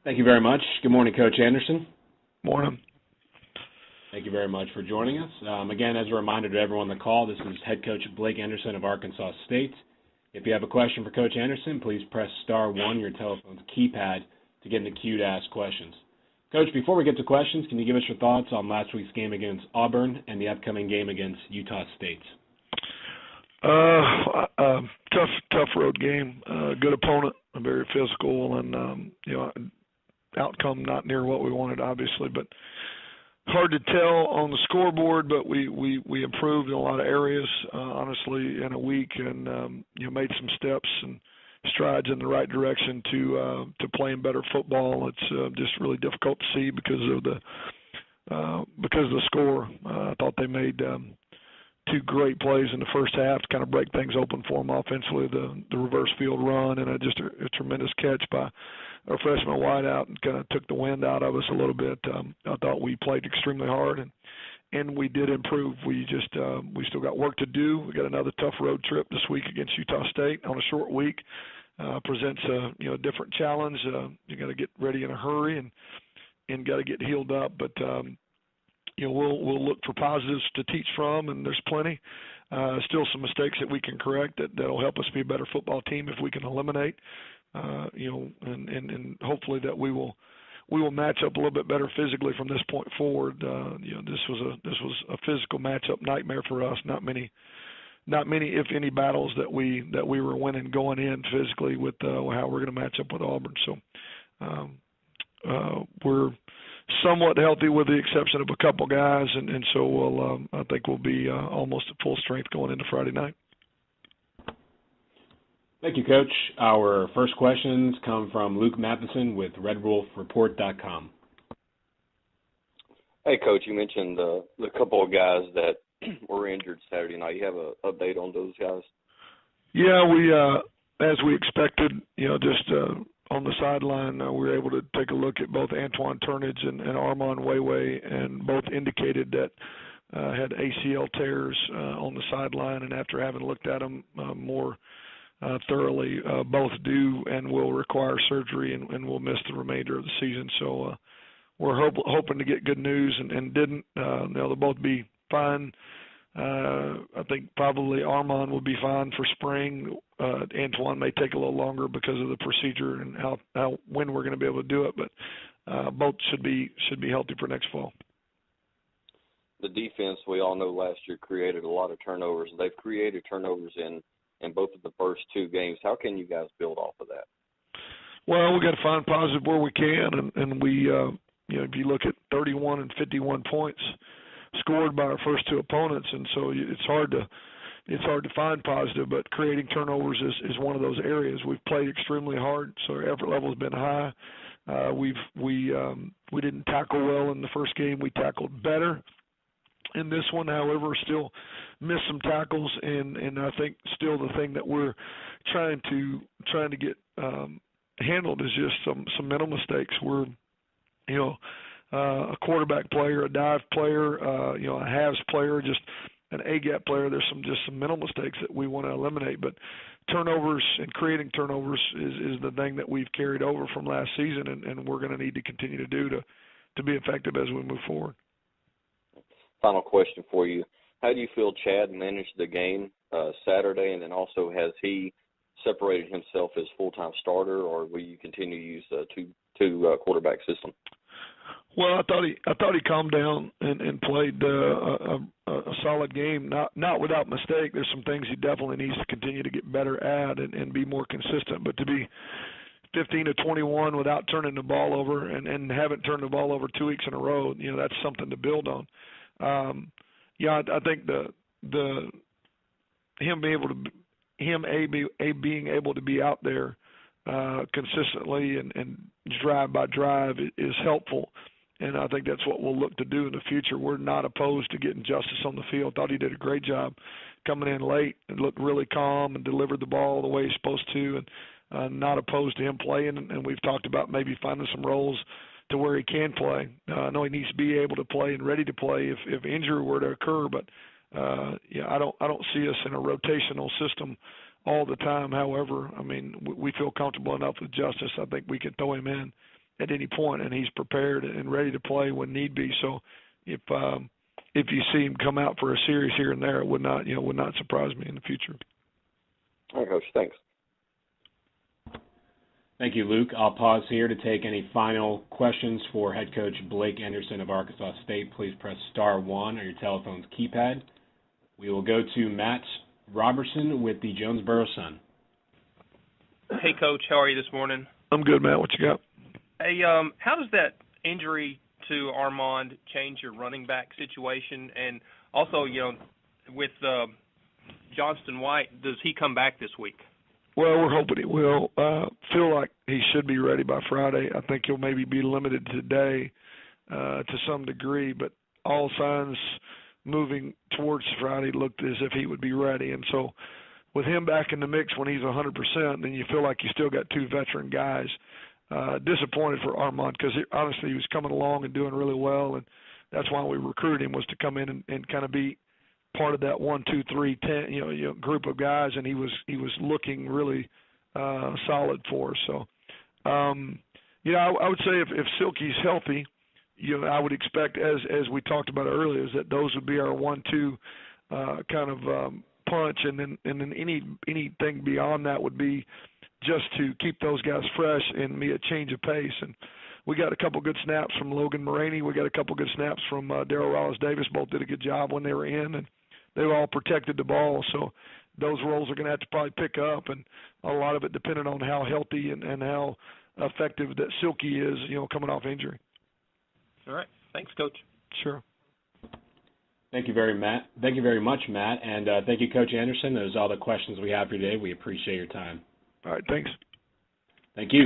Thank you very much. Good morning, Coach Anderson. Morning. Thank you very much for joining us. Again, as a reminder to everyone on the call, this is head coach Blake Anderson of Arkansas State. If you have a question for Coach Anderson, please press *1 on your telephone's keypad to get in the queue to ask questions. Coach, before we get to questions, can you give us your thoughts on last week's game against Auburn and the upcoming game against Utah State? Tough road game. Good opponent, very physical, and outcome not near what we wanted, obviously, but hard to tell on the scoreboard. But we improved in a lot of areas, honestly, in a week, and made some steps and strides in the right direction to playing better football. It's just really difficult to see because of the score. I thought they made two great plays in the first half to kind of break things open for them offensively, the reverse field run, and just a tremendous catch by our freshman wideout, and kind of took the wind out of us a little bit. I thought we played extremely hard, and we did improve. We still got work to do. We got another tough road trip this week against Utah State on a short week. Presents a different challenge. You got to get ready in a hurry and got to get healed up, but we'll look for positives to teach from, and there's plenty. Still some mistakes that we can correct that'll help us be a better football team if we can eliminate. And hopefully that we will match up a little bit better physically from this point forward. This was a physical matchup nightmare for us. Not many, if any, battles that we were winning going in physically with how we're going to match up with Auburn. So we're somewhat healthy with the exception of a couple guys, and so I think we'll be almost at full strength going into Friday night. Thank you, Coach. Our first questions come from Luke Matheson with RedWolfReport.com. Hey, Coach, you mentioned the couple of guys that were injured Saturday night. You have an update on those guys? Yeah, we as we expected, just on the sideline, we were able to take a look at both Antoine Turnage and Armand Wayway, and both indicated that had ACL tears on the sideline, and after having looked at them more thoroughly, both do and will require surgery and will miss the remainder of the season. So we're hoping to get good news, and didn't. They'll both be fine. I think probably Armand will be fine for spring. Antoine may take a little longer because of the procedure and when we're going to be able to do it, but both should be healthy for next fall. The defense, we all know last year created a lot of turnovers. They've created turnovers in both of the first two games. How can you guys build off of that? Well, we got to find positive where we can, and we, if you look at 31 and 51 points scored by our first two opponents, and so it's hard to find positive. But creating turnovers is one of those areas. We've played extremely hard, so our effort level has been high. We didn't tackle well in the first game. We tackled better in this one, however, still missed some tackles, and I think still the thing that we're trying to get handled is just some mental mistakes. We're a quarterback player, a dive player, a halves player, just an A-gap player. There's some mental mistakes that we want to eliminate, but turnovers and creating turnovers is the thing that we've carried over from last season, and we're going to need to continue to do to be effective as we move forward. Final question for you. How do you feel Chad managed the game Saturday, and then also has he separated himself as full-time starter, or will you continue to use a two quarterback system? Well, I thought he calmed down and played a solid game, not without mistake. There's some things he definitely needs to continue to get better at and be more consistent. But to be 15 to 21 without turning the ball over and haven't turned the ball over 2 weeks in a row, that's something to build on. I think being able to be out there consistently and drive by drive is helpful, and I think that's what we'll look to do in the future. We're not opposed to getting justice on the field. Thought he did a great job coming in late and looked really calm and delivered the ball the way he's supposed to, and not opposed to him playing. And we've talked about maybe finding some roles to where he can play. I know he needs to be able to play and ready to play if injury were to occur, but I don't see us in a rotational system all the time. However, I mean, we feel comfortable enough with Justice. I think we can throw him in at any point, and he's prepared and ready to play when need be. So if you see him come out for a series here and there, it would not surprise me in the future. All right, Coach. Thanks. Thank you, Luke. I'll pause here to take any final questions for head coach Blake Anderson of Arkansas State. Please press star 1 on your telephone's keypad. We will go to Matt Robertson with the Jonesboro Sun. Hey, Coach. How are you this morning? I'm good, Matt. What you got? Hey, how does that injury to Armand change your running back situation? And also, with Johnston White, does he come back this week? Well, we're hoping he will. Feel like he should be ready by Friday. I think he'll maybe be limited today to some degree, but all signs moving towards Friday looked as if he would be ready. And so with him back in the mix when he's 100%, then you feel like you still got two veteran guys. Disappointed for Armand because honestly he was coming along and doing really well, and that's why we recruited him, was to come in and kind of be part of that 1, 2, 3, 10 group of guys, and he was looking really solid for us. So I would say if Silky's healthy, I would expect, as we talked about earlier, is that those would be our 1-2 kind of punch, and then anything beyond that would be just to keep those guys fresh and be a change of pace. And we got a couple good snaps from Logan Moraney. We got a couple good snaps from Darrell Wallace-Davis. Both did a good job when they were in, and they all protected the ball. So those roles are going to have to probably pick up, and a lot of it depending on how healthy and how effective that Silky is, coming off injury. All right. Thanks, Coach. Sure. Thank you very much, Matt, and thank you, Coach Anderson. Those are all the questions we have for today. We appreciate your time. All right, thanks. Thank you.